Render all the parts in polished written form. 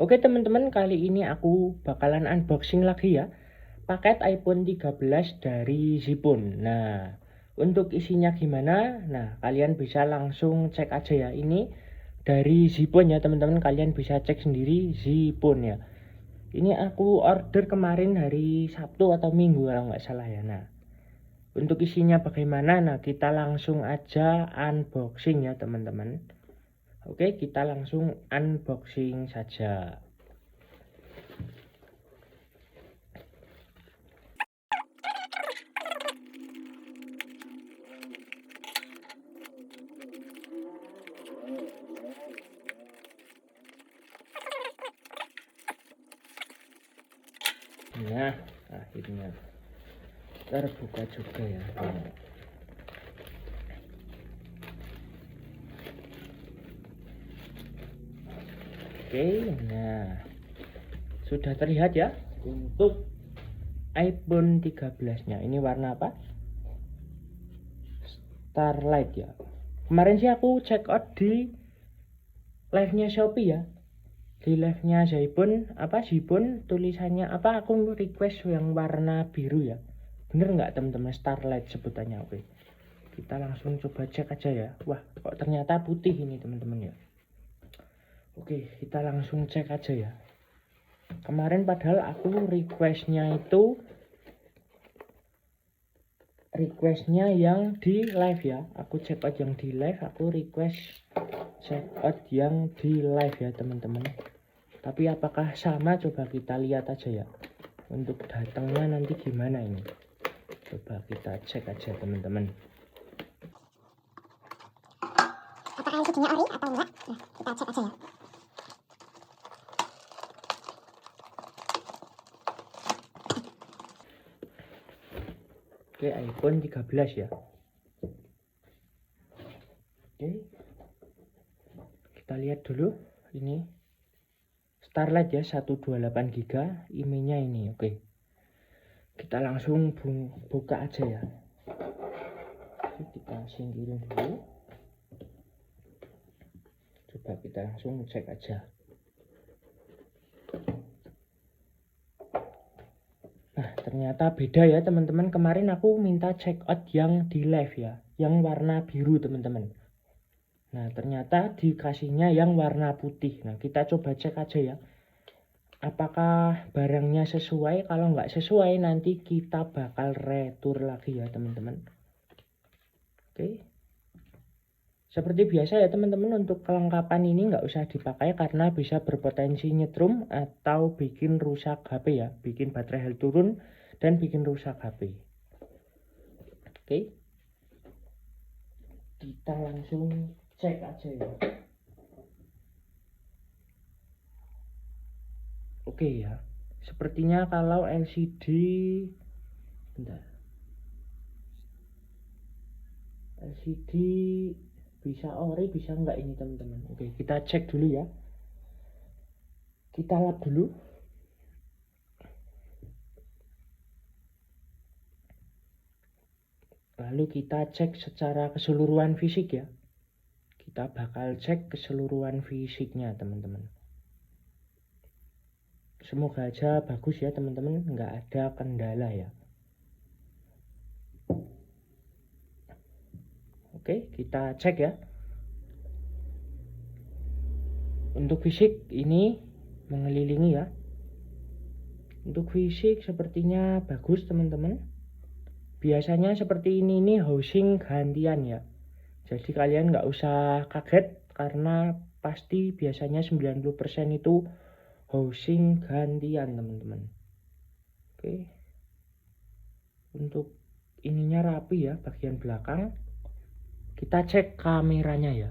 Oke teman-teman, kali ini aku bakalan unboxing lagi ya paket iPhone 13 dari Zipun. Nah, untuk isinya gimana? Nah, kalian bisa langsung cek aja ya. Ini dari Zipun ya teman-teman, kalian bisa cek sendiri Zipun ya. Ini aku order kemarin hari Sabtu atau Minggu kalau nggak salah ya. Nah, untuk isinya bagaimana? Nah, kita langsung aja unboxing ya teman-teman. Oke, kita langsung unboxing saja. Nah, akhirnya terbuka juga ya. Oke, nah sudah terlihat ya untuk iPhone 13-nya. Ini warna apa? Starlight ya. Kemarin sih aku check out di live-nya Shopee ya. Di live-nya Zipun tulisannya apa? Aku request yang warna biru ya. Bener nggak teman-teman, Starlight sebutannya? Oke. Kita langsung coba cek aja ya. Wah, kok ternyata putih ini teman-teman ya. Oke, kita langsung cek aja ya. Kemarin padahal aku requestnya yang di live ya. Aku check out yang di live, aku request check out yang di live ya teman-teman. Tapi apakah sama, coba kita lihat aja ya. Untuk datangnya nanti gimana ini, coba kita cek aja teman-teman. Apakah isinya ori atau enggak? Nah, kita cek aja ya. Oke, iPhone 13 ya. Oke, kita lihat dulu. Ini Starlight ya, 128 GB, IMEI-nya ini. Oke, kita langsung buka aja ya. Oke, kita singkirin dulu. Coba kita langsung cek aja. Nah, ternyata beda ya teman-teman. Kemarin aku minta check out yang di live ya, yang warna biru teman-teman. Nah, ternyata dikasihnya yang warna putih. Nah, kita coba cek aja ya, apakah barangnya sesuai. Kalau nggak sesuai, nanti kita bakal retur lagi ya teman-teman. Oke, seperti biasa ya teman-teman, untuk kelengkapan ini nggak usah dipakai karena bisa berpotensi nyetrum atau bikin rusak HP ya, bikin baterai health turun dan bikin rusak HP. Oke, kita langsung cek aja ya. Oke ya, sepertinya kalau LCD, bentar, LCD bisa ori bisa enggak ini teman-teman. Oke, kita cek dulu ya, kita lap dulu. Lalu kita cek secara keseluruhan fisik ya. Kita bakal cek keseluruhan fisiknya teman-teman. Semoga aja bagus ya teman-teman, nggak ada kendala ya. Oke, kita cek ya. Untuk fisik ini mengelilingi ya. Untuk fisik sepertinya bagus teman-teman. Biasanya seperti ini nih housing gantian ya. Jadi kalian nggak usah kaget karena pasti biasanya 90% itu housing gantian teman-teman. Oke. Untuk ininya rapi ya, bagian belakang. Kita cek kameranya ya.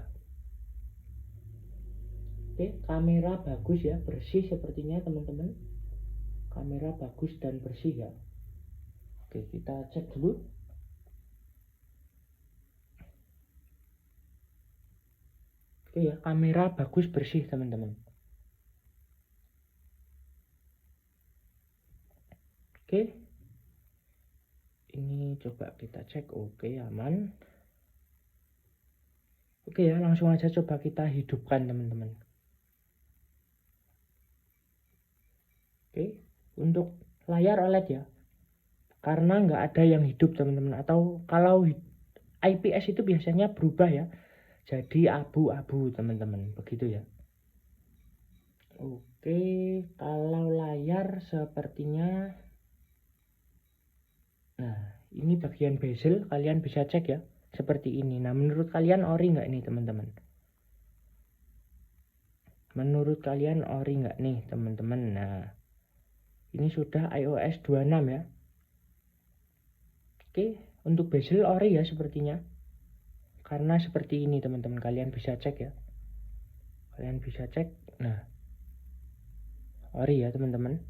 Oke, kamera bagus ya, bersih sepertinya teman-teman. Kamera bagus dan bersih ya. Oke, kita cek dulu. Oke ya, kamera bagus bersih teman-teman. Oke, ini coba kita cek. Oke, aman. Oke ya, langsung aja coba kita hidupkan teman-teman. Untuk layar OLED ya, karena nggak ada yang hidup teman-teman. Atau kalau IPS itu biasanya berubah ya, jadi abu-abu teman-teman, begitu ya. Oke, kalau layar sepertinya, nah ini bagian bezel, kalian bisa cek ya, seperti ini. Nah menurut kalian ori nggak nih teman-teman? Menurut kalian ori nggak nih teman-teman? Nah ini sudah iOS 26 ya. Oke, untuk bezel ori ya sepertinya, karena seperti ini teman-teman, kalian bisa cek ya, kalian bisa cek. Nah ori ya teman-teman,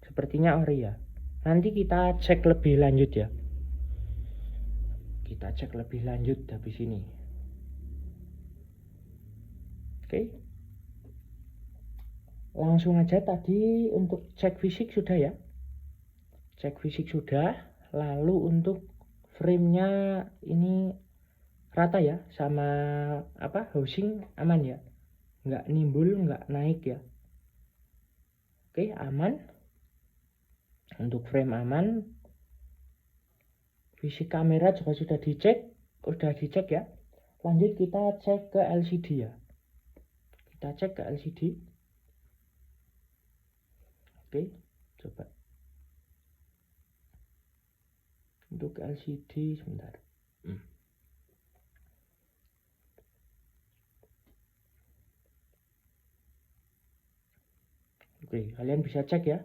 sepertinya ori ya. Nanti kita cek lebih lanjut ya, kita cek lebih lanjut habis ini. Oke, langsung aja. Tadi untuk cek fisik sudah ya, cek fisik sudah. Lalu untuk framenya ini rata ya, sama housing aman ya, nggak nimbul, nggak naik ya. Oke, aman. Untuk frame aman, fisik kamera juga sudah dicek ya. Lanjut kita cek ke LCD ya, kita cek ke LCD. Oke, coba untuk LCD sebentar. Oke, kalian bisa cek ya.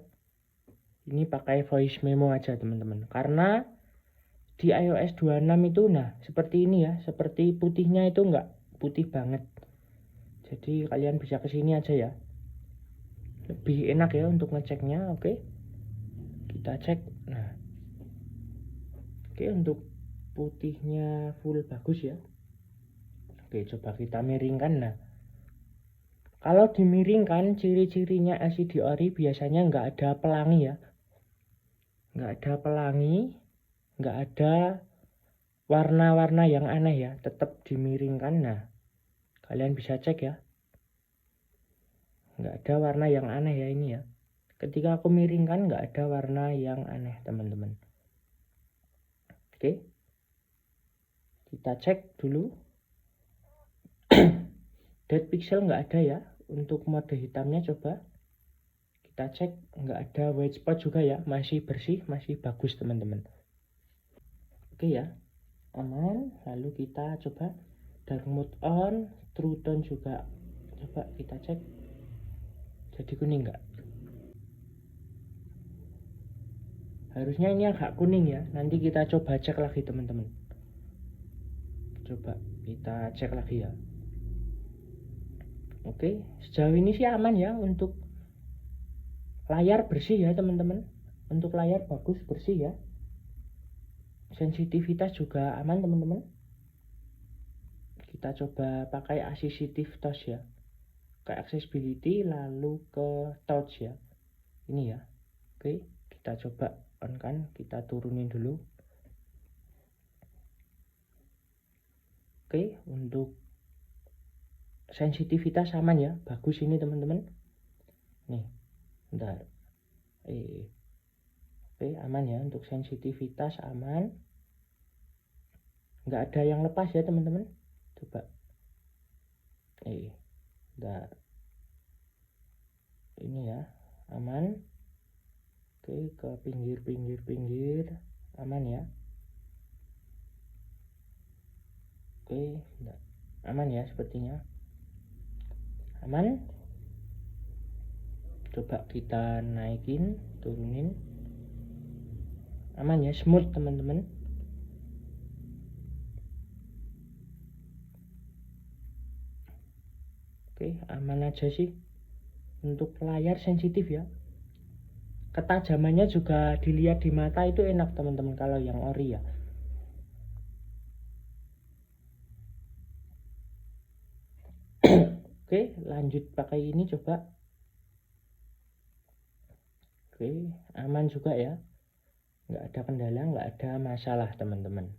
Ini pakai voice memo aja teman-teman, karena di iOS 26 itu nah seperti ini ya, seperti putihnya itu nggak putih banget. Jadi kalian bisa kesini aja ya, lebih enak ya untuk ngeceknya. Oke, kita cek. Nah oke, untuk putihnya full bagus ya. Oke, coba kita miringkan. Nah kalau dimiringkan, ciri-cirinya LCD ori biasanya nggak ada pelangi ya, nggak ada pelangi, nggak ada warna-warna yang aneh ya, tetap dimiringkan. Nah kalian bisa cek ya, nggak ada warna yang aneh ya ini ya. Ketika aku miringkan nggak ada warna yang aneh teman-teman. Oke, kita cek dulu. Dead pixel nggak ada ya. Untuk mode hitamnya coba kita cek, nggak ada white spot juga ya, masih bersih, masih bagus teman-teman. Oke ya, aman. Lalu kita coba dark mode on, true tone juga coba kita cek, jadi kuning nggak? Harusnya ini agak kuning ya. Nanti kita coba cek lagi teman-teman, coba kita cek lagi ya. Oke, sejauh ini sih aman ya. Untuk layar bersih ya teman-teman, untuk layar bagus, bersih ya. Sensitivitas juga aman teman-teman. Kita coba pakai assistive touch ya, ke accessibility lalu ke touch ya, ini ya. Oke, kita coba on kan, kita turunin dulu. Oke, untuk sensitivitas aman ya, bagus ini teman-teman. Nih bentar, oke aman ya. Untuk sensitivitas aman, nggak ada yang lepas ya teman-teman. Coba bentar, ini ya aman. Oke, ke pinggir aman ya. Oke, bentar. Aman ya sepertinya, aman. Coba kita naikin, turunin, aman ya, smooth teman-teman. Oke, aman aja sih. Untuk layar sensitif ya, ketajamannya juga dilihat di mata itu enak teman-teman kalau yang ori ya. Oke, lanjut pakai ini coba. Oke, aman juga ya, nggak ada kendala, nggak ada masalah teman-teman.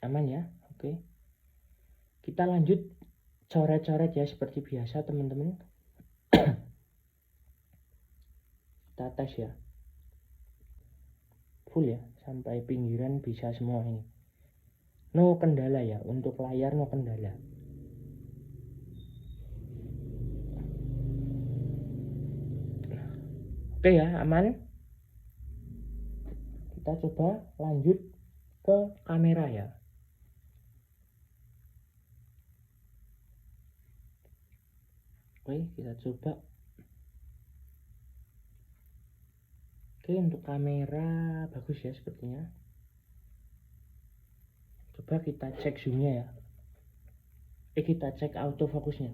Aman ya. Oke, kita lanjut coret-coret ya seperti biasa teman-teman. Kita tes ya, full ya, sampai pinggiran bisa semua ini. No kendala ya, untuk layar no kendala. Oke ya, aman. Kita coba lanjut ke kamera ya. Oke, kita coba. Oke, untuk kamera bagus ya sepertinya. Coba kita cek zoomnya ya. Kita cek autofokusnya.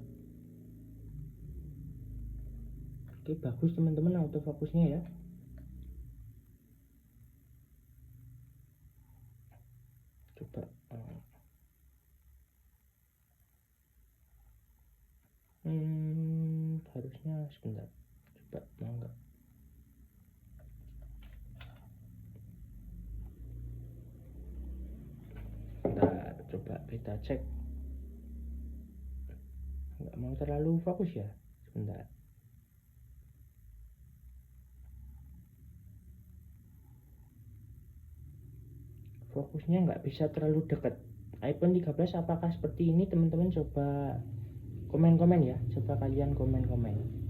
Oke, bagus teman-teman autofokusnya ya. Coba harusnya sebentar. Coba mau enggak? Bentar, coba kita cek. Enggak mau terlalu fokus ya. Sebentar. Fokusnya nggak bisa terlalu dekat. iPhone 13 apakah seperti ini teman-teman? Coba komen-komen ya. Coba kalian komen-komen.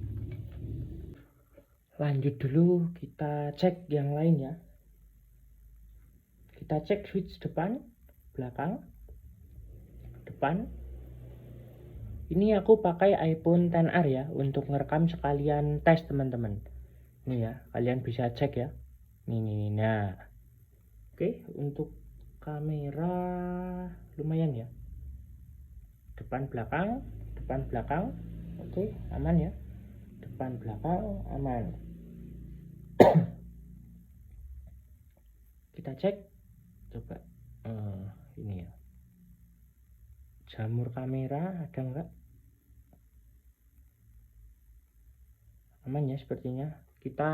Lanjut dulu, kita cek yang lain ya. Kita cek switch depan, belakang, depan. Ini aku pakai iPhone XR ya untuk ngerekam sekalian tes teman-teman. Nih ya, kalian bisa cek ya. Nih. Nah, oke, untuk kamera lumayan ya. Depan belakang. Oke, aman ya. Depan belakang aman. Kita cek. Coba ini ya. Jamur kamera ada enggak? Aman ya sepertinya. Kita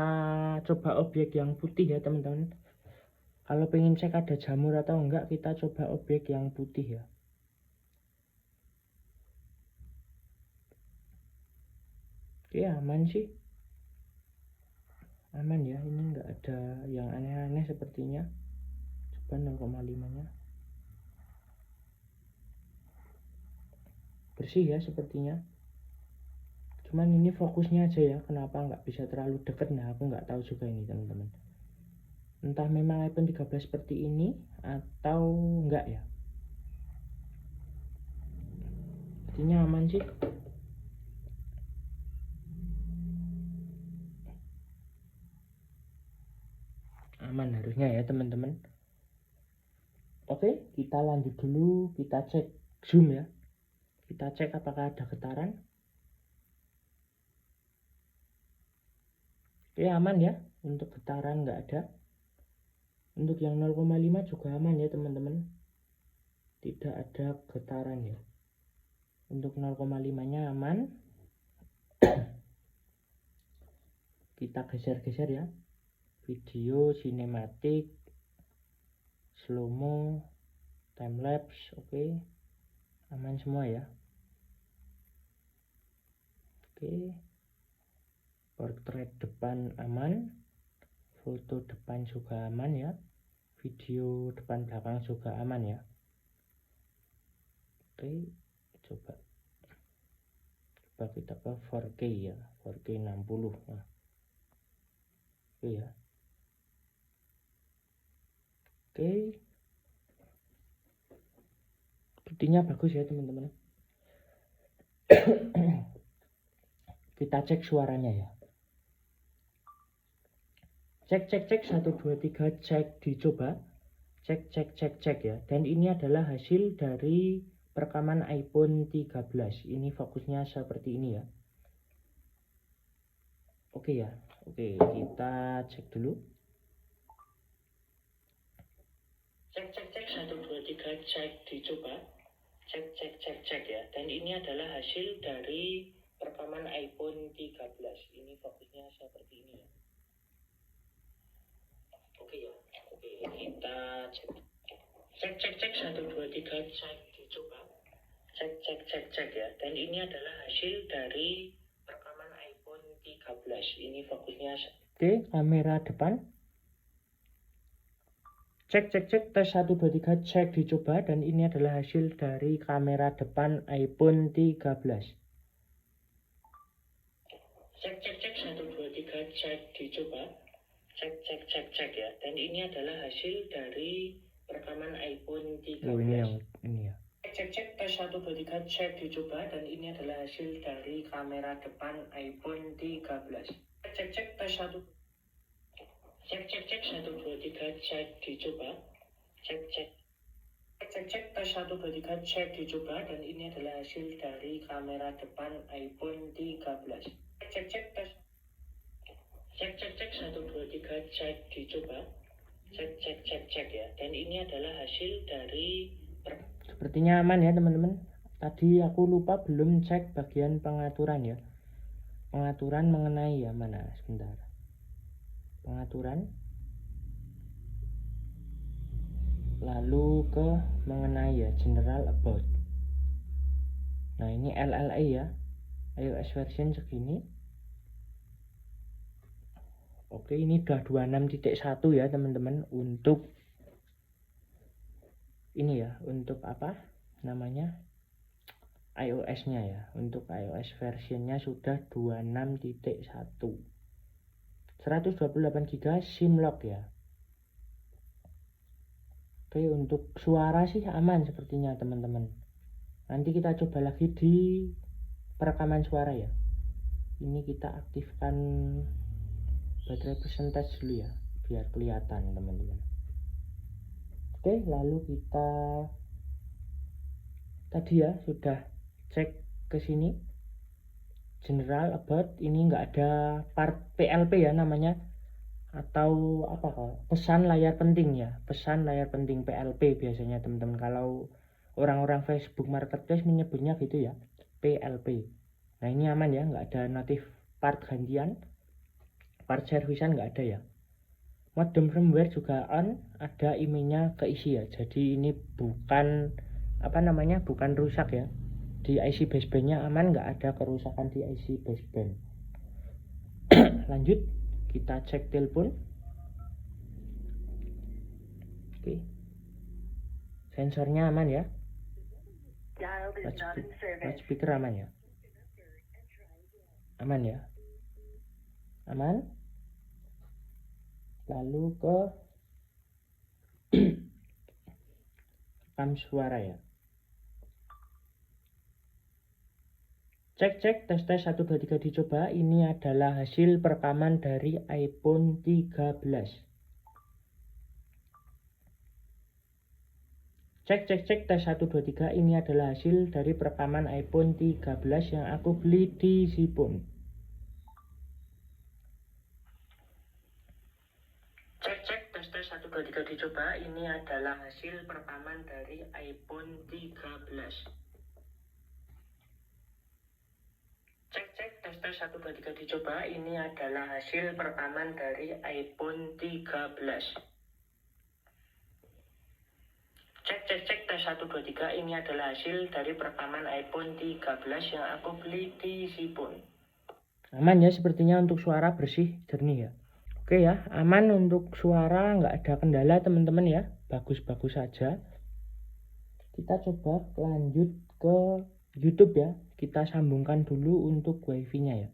coba objek yang putih ya teman-teman. Kalau pengen cek ada jamur atau enggak, kita coba objek yang putih ya. Oke, aman sih. Aman ya, ini enggak ada yang aneh-aneh sepertinya. Coba 0,5 nya. Bersih ya sepertinya. Cuman ini fokusnya aja ya, kenapa nggak bisa terlalu deket. Nah, aku nggak tahu juga ini teman-teman. Entah memang iPhone 13 seperti ini atau enggak ya. Artinya aman sih. Aman harusnya ya teman-teman. Oke, kita lanjut dulu. Kita cek zoom ya. Kita cek apakah ada getaran. Oke, aman ya. Untuk getaran nggak ada. Untuk yang 0,5 juga aman ya teman-teman. Tidak ada getaran ya. Untuk 0,5 nya aman. Kita geser-geser ya. Video, sinematik, slow-mo, time-lapse, oke. Aman semua ya. Oke. Portrait depan aman. Foto depan juga aman ya. Video depan belakang juga aman ya. Oke, coba kita ke 4K ya. 4K 60. Nah. Oke ya. Oke. Buktinya bagus ya teman-teman. Kita cek suaranya ya. Cek 1 2 3 cek, dicoba. Cek ya. Dan ini adalah hasil dari perekaman iPhone 13. Ini fokusnya seperti ini ya. Oke ya. Oke, kita cek dulu. Cek 1 2 3 cek, dicoba. Cek ya. Dan ini adalah hasil dari perekaman iPhone 13. Ini fokusnya seperti ini ya. Oke ya. Oke, kita cek. Cek 1 2 3 cek, dicoba. Cek ya. Dan ini adalah hasil dari rekaman iPhone 13. Ini fokusnya. Oke, kamera depan. Cek, tes 1, 2, 3, cek, dicoba. Dan ini adalah hasil dari kamera depan iPhone 13. Cek, 1, 2, 3, cek, dicoba. Cek ya. Dan ini adalah hasil dari rekaman iPhone 13. Oh, ini ya. Cek, tes 1, 2, 3, cek, dicoba. Dan ini adalah hasil dari kamera depan iPhone 13. Cek, tes 1. Cek, 1, 2, 3, cek, dicoba. Cek, tes 1, 2, 3, cek, dicoba. Dan ini adalah hasil dari kamera depan iPhone 13. Cek, tes. Cek, 1, 2, 3, cek, dicoba. Cek ya. Dan ini adalah hasil dari... Sepertinya aman ya teman-teman. Tadi aku lupa belum cek bagian pengaturan ya. Pengaturan mengenai ya, mana sebentar. Pengaturan. Lalu ke mengenai ya, general about. Nah, ini LLA ya. iOS version segini. Oke, ini udah 26.1 ya teman-teman. Untuk ini ya, untuk apa namanya, iOS-nya ya. Untuk iOS versionnya sudah 26.1, 128GB SIM lock ya. Oke, untuk suara sih aman sepertinya teman-teman. Nanti kita coba lagi di perekaman suara ya. Ini kita aktifkan baterai percentage dulu ya, biar kelihatan teman-teman. Oke, lalu kita tadi ya sudah cek ke sini, general about. Ini nggak ada part PLP ya namanya, atau apa kok, pesan layar penting ya, pesan layar penting PLP biasanya teman-teman. Kalau orang-orang Facebook Marketplace menyebutnya gitu ya, PLP. Nah, ini aman ya, nggak ada notif part gantian, part servisan nggak ada ya. Modem firmware juga on, ada IMEI-nya keisi ya. Jadi ini bukan apa namanya, bukan rusak ya. Di IC basebandnya aman, nggak ada kerusakan di IC baseband. Lanjut, kita cek telepon. Oke, sensornya aman ya. Loudspeaker aman ya. Aman ya. Aman. Lalu ke rekam suara ya. Cek, tes 1, 2, 3, dicoba. Ini adalah hasil perekaman dari iPhone 13. Cek, tes 1, 2, 3. Ini adalah hasil dari perekaman iPhone 13 yang aku beli di Sipon. Cek, tes 1, 2, 3, dicoba. Ini adalah hasil perekaman dari iPhone 13. Cek, tes 1, 2, 3, dicoba. Ini adalah hasil perekaman dari iPhone 13. Cek, tes 1, 2, 3. Ini adalah hasil dari perekaman iPhone 13 yang aku beli di Sipon. Aman ya, sepertinya untuk suara bersih, jernih ya. Oke ya, aman untuk suara, nggak ada kendala teman-teman ya. Bagus-bagus saja. Kita coba lanjut ke YouTube ya. Kita sambungkan dulu untuk wifi-nya ya.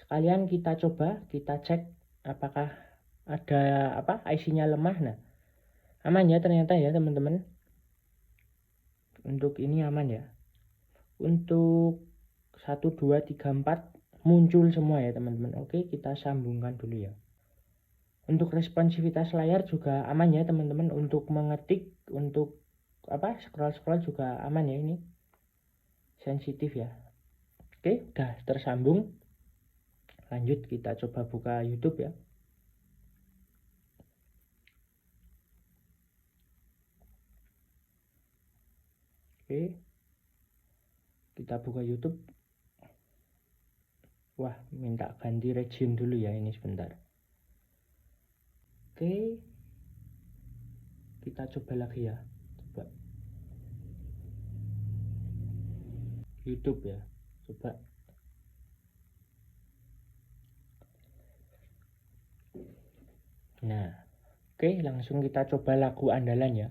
Sekalian kita coba, kita cek apakah ada apa IC-nya lemah. Nah, aman ya ternyata ya teman-teman. Untuk ini aman ya. Untuk 1, 2, 3, 4 muncul semua ya teman-teman. Oke, kita sambungkan dulu ya. Untuk responsivitas layar juga aman ya teman-teman. Untuk mengetik, untuk apa scroll juga aman ya, ini sensitif ya. Oke, udah tersambung. Lanjut kita coba buka YouTube ya. Oke, kita buka YouTube. Wah, minta ganti region dulu ya, ini sebentar. Oke, kita coba lagi ya. Coba. YouTube ya. Coba. Nah, oke, langsung kita coba lagu andalan ya.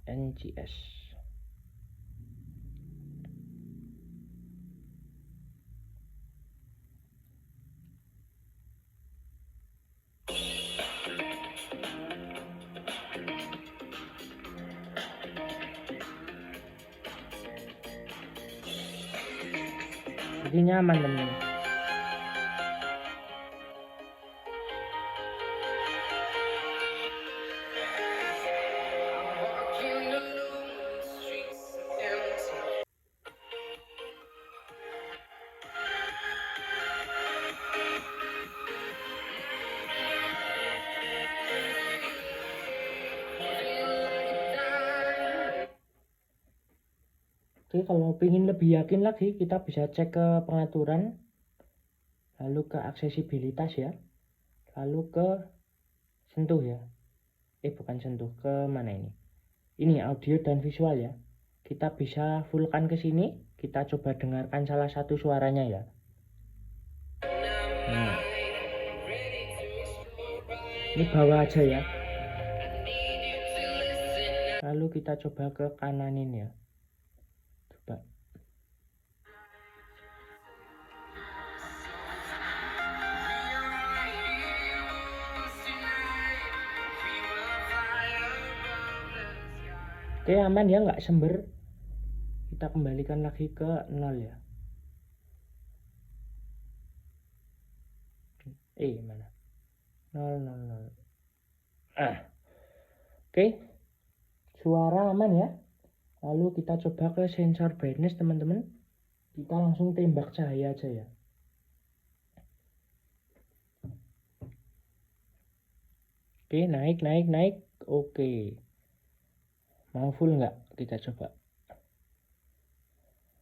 NGS. Jadi nyaman teman. Oke, kalau ingin lebih yakin lagi, kita bisa cek ke pengaturan, lalu ke aksesibilitas ya, lalu ke sentuh ya. Bukan sentuh, ke mana ini? Ini audio dan visual ya. Kita bisa fullkan ke sini, kita coba dengarkan salah satu suaranya ya. Nah, ini bawah aja ya. Lalu kita coba ke kananin ya. Coba. Oke, aman ya, nggak sember. Kita kembalikan lagi ke 0 ya. Mana? 0, 0, 0. Oke. Suara aman ya. Lalu kita coba ke sensor brightness teman-teman. Kita langsung tembak cahaya aja ya. Oke, naik. Oke. Mau full nggak? Kita coba.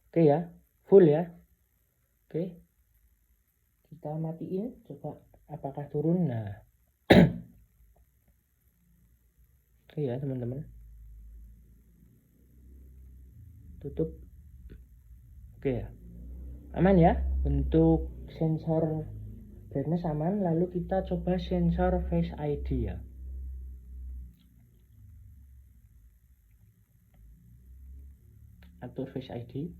Oke ya, full ya. Oke. Kita matiin, coba apakah turun. Nah. Oke ya teman-teman. Tutup. Oke ya. Aman ya. Untuk sensor brightness aman. Lalu kita coba sensor Face ID ya. Atur Face ID.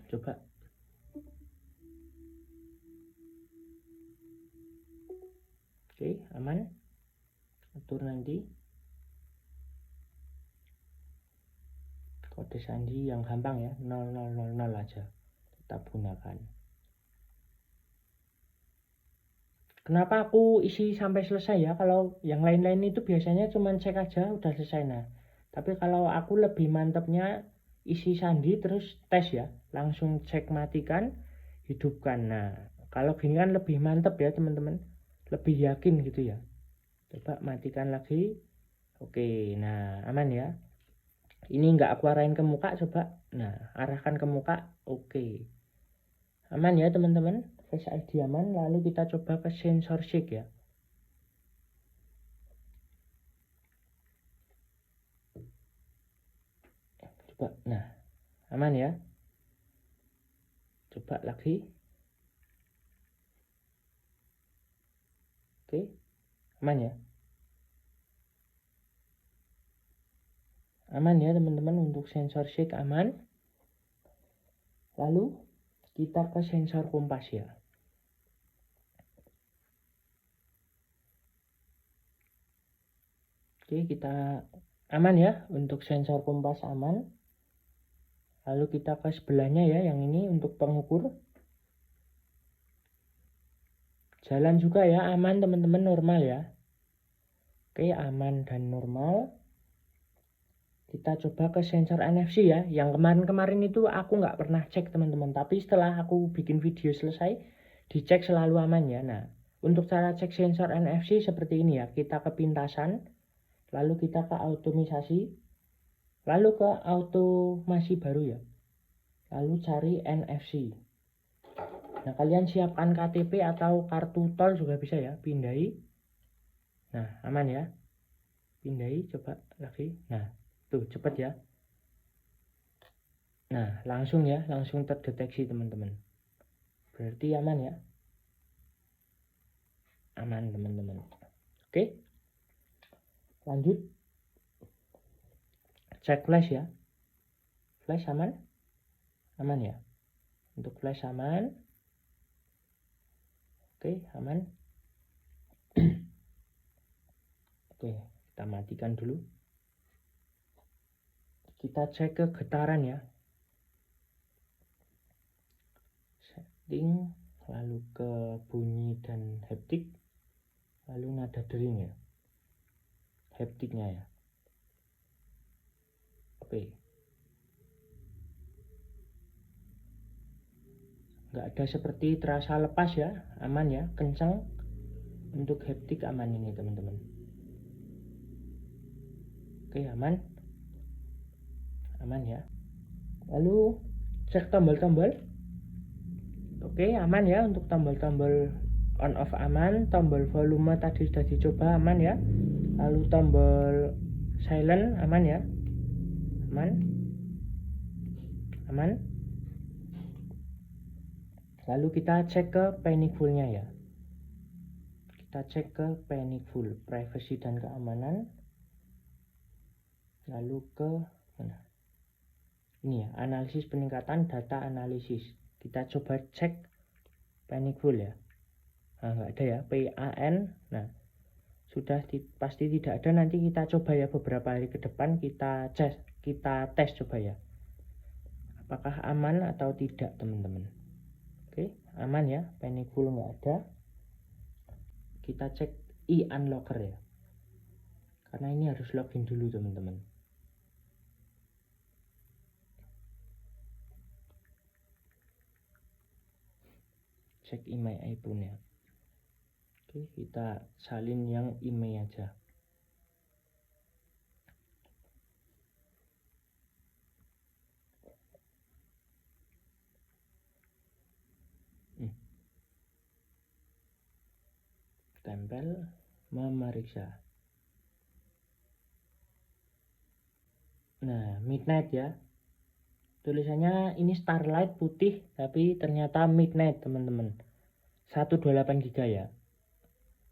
Coba. Oke, aman. Atur nanti. Kode sandi yang gampang ya, 0000 aja. Tetap gunakan. Kenapa aku isi sampai selesai ya? Kalau yang lain-lain itu biasanya cuma cek aja udah selesai. Nah, tapi kalau aku lebih mantepnya isi sandi terus tes ya, langsung cek matikan, hidupkan. Nah, kalau gini kan lebih mantep ya teman-teman, lebih yakin gitu ya. Coba matikan lagi. Oke, nah aman ya. Ini nggak aku arahin ke muka, coba. Nah, arahkan ke muka. Oke, aman ya teman-teman. Face ID aman. Lalu kita coba ke sensor shake ya. Coba. Nah, aman ya. Coba lagi. Oke, aman ya. Aman ya teman-teman, untuk sensor shake aman. Lalu kita ke sensor kompas ya. Oke, kita aman ya, untuk sensor kompas aman. Lalu kita ke sebelahnya ya, yang ini untuk pengukur. Jalan juga ya, aman teman-teman, normal ya. Oke, aman dan normal. Kita coba ke sensor NFC ya. Yang kemarin-kemarin itu aku nggak pernah cek teman-teman. Tapi setelah aku bikin video selesai, dicek selalu aman ya. Nah, untuk cara cek sensor NFC seperti ini ya. Kita ke pintasan, lalu kita ke automisasi, lalu ke automasi baru ya. Lalu cari NFC. Nah, kalian siapkan KTP atau kartu tol juga bisa ya, pindahi. Nah, aman ya. Pindahi, coba lagi. Nah, tuh cepet ya. Nah, langsung ya, langsung terdeteksi teman-teman. Berarti aman ya. Aman teman-teman. Oke. Lanjut. Cek flash ya. Flash aman? Aman ya. Untuk flash aman. Oke, aman. Oke, kita matikan dulu. Kita cek ke getaran ya. Setting, lalu ke bunyi dan haptik, lalu nada dering ya. Haptiknya ya. Oke. Nggak ada seperti terasa lepas ya. Aman ya, kencang. Untuk haptik aman ini teman-teman. Oke, aman. Aman ya. Lalu cek tombol-tombol. Oke, aman ya untuk tombol-tombol on off aman. Tombol volume tadi sudah dicoba, aman ya. Lalu tombol silent aman ya. Aman. Aman. Lalu kita cek ke panic full-nya ya. Kita cek ke panic full, privacy dan keamanan. Lalu ke mana? Ini ya, analisis peningkatan data analisis. Kita coba cek panic full ya. Nah, nggak ada ya, PAN. Nah, sudah pasti tidak ada. Nanti kita coba ya beberapa hari ke depan kita tes coba ya. Apakah aman atau tidak teman-teman. Oke, aman ya, panic full nggak ada. Kita cek e-unlocker ya. Karena ini harus login dulu teman-teman. Cek email iPhone ya. Oke, kita salin yang email aja. Tempel, memeriksa. Nah, midnight ya. Tulisannya ini Starlight putih, tapi ternyata midnight teman-teman. 128 GB ya.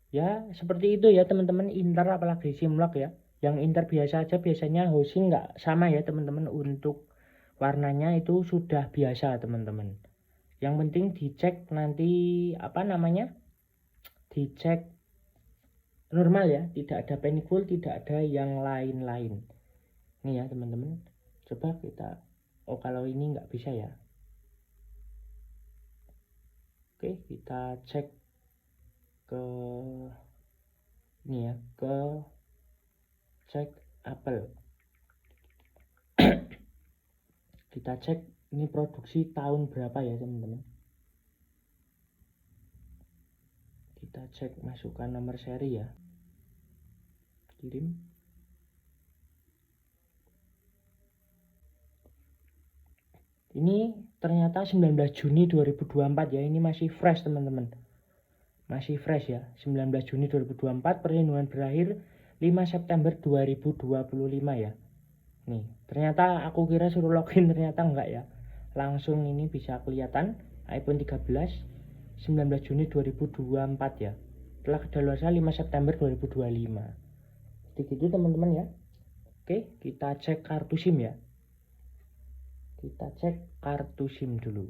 Ya, seperti itu ya teman-teman, Inter apalagi Simlock ya. Yang Inter biasa aja biasanya housing nggak sama ya teman-teman. Untuk warnanya itu sudah biasa teman-teman. Yang penting dicek nanti apa namanya? Dicek normal ya, tidak ada panic full, tidak ada yang lain-lain. Ini ya teman-teman. Coba kita, oh kalau ini nggak bisa ya. Oke, kita cek ke ini ya, ke cek Apple. Kita cek ini produksi tahun berapa ya teman-teman. Kita cek, masukkan nomor seri ya. Kirim. Ini ternyata 19 Juni 2024 ya. Ini masih fresh teman-teman. Masih fresh ya. 19 Juni 2024, perlindungan berakhir 5 September 2025 ya. Nih, ternyata aku kira suruh login, ternyata enggak ya. Langsung ini bisa kelihatan iPhone 13 19 Juni 2024 ya. Telah kedaluarsa 5 September 2025. Begitu teman-teman ya. Oke, kita cek kartu SIM ya. Kita cek kartu SIM dulu.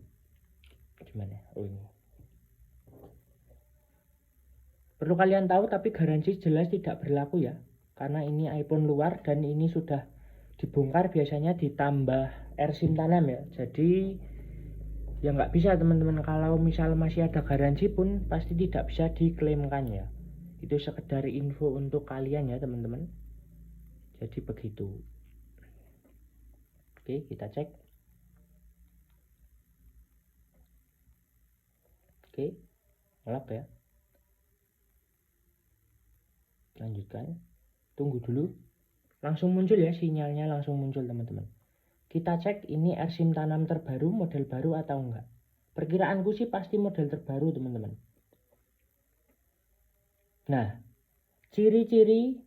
Gimana? Oh ini. Perlu kalian tahu tapi garansi jelas tidak berlaku ya. Karena ini iPhone luar dan ini sudah dibongkar, biasanya ditambah eSIM tanam ya. Jadi ya nggak bisa teman-teman. Kalau misal masih ada garansi pun pasti tidak bisa diklaimkan ya. Itu sekedar info untuk kalian ya teman-teman. Jadi begitu. Oke, kita cek. Oke, lock ya. Lanjutkan. Tunggu dulu. Langsung muncul ya, sinyalnya langsung muncul teman-teman. Kita cek ini eSIM tanam terbaru, model baru atau enggak. Perkiraanku sih pasti model terbaru teman-teman. Nah, ciri-ciri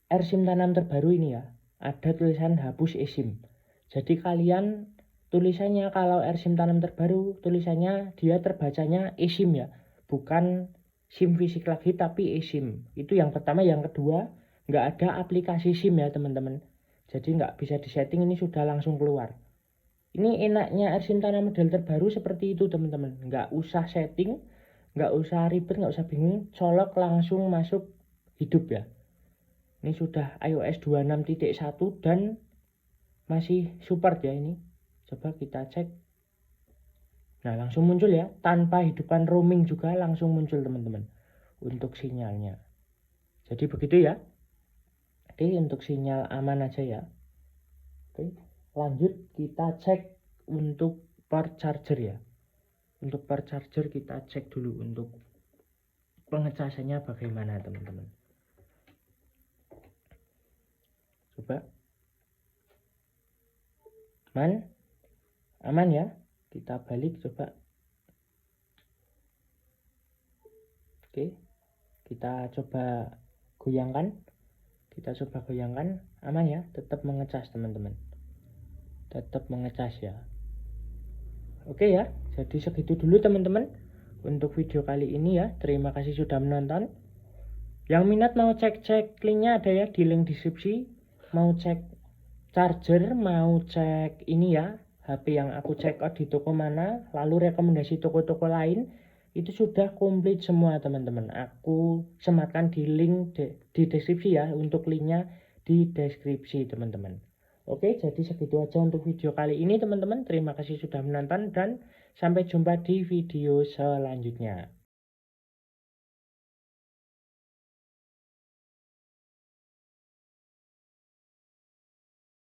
eSIM tanam terbaru ini ya, ada tulisan hapus eSIM. Jadi kalian tulisannya kalau eSIM tanam terbaru, tulisannya dia terbacanya eSIM ya, bukan SIM fisik lagi tapi eSIM. Itu yang pertama. Yang kedua, nggak ada aplikasi SIM ya teman-teman. Jadi nggak bisa disetting, ini sudah langsung keluar. Ini enaknya eSIM tanam model terbaru seperti itu teman-teman. Nggak usah setting, nggak usah ribet, nggak usah bingung, colok langsung masuk hidup ya. Ini sudah iOS 26.1 dan masih support ya ini. Coba kita cek. Nah, langsung muncul ya, tanpa hidupan roaming juga langsung muncul teman-teman untuk sinyalnya. Jadi begitu ya. Oke, untuk sinyal aman aja ya. Oke, lanjut kita cek untuk port charger ya. Untuk port charger kita cek dulu untuk pengecasannya bagaimana teman-teman. Coba. Aman ya. Kita balik coba. Oke, kita coba goyangkan. Aman ya, tetap mengecas teman-teman. Tetap mengecas ya. Oke ya, jadi segitu dulu teman-teman untuk video kali ini ya. Terima kasih sudah menonton. Yang minat mau cek-cek linknya ada ya di link deskripsi. Mau cek charger, mau cek ini ya, HP yang aku check out di toko mana, lalu rekomendasi toko-toko lain, itu sudah komplit semua teman-teman. Aku sematkan di link di deskripsi ya, untuk linknya di deskripsi teman-teman. Oke, jadi segitu aja untuk video kali ini teman-teman. Terima kasih sudah menonton dan sampai jumpa di video selanjutnya.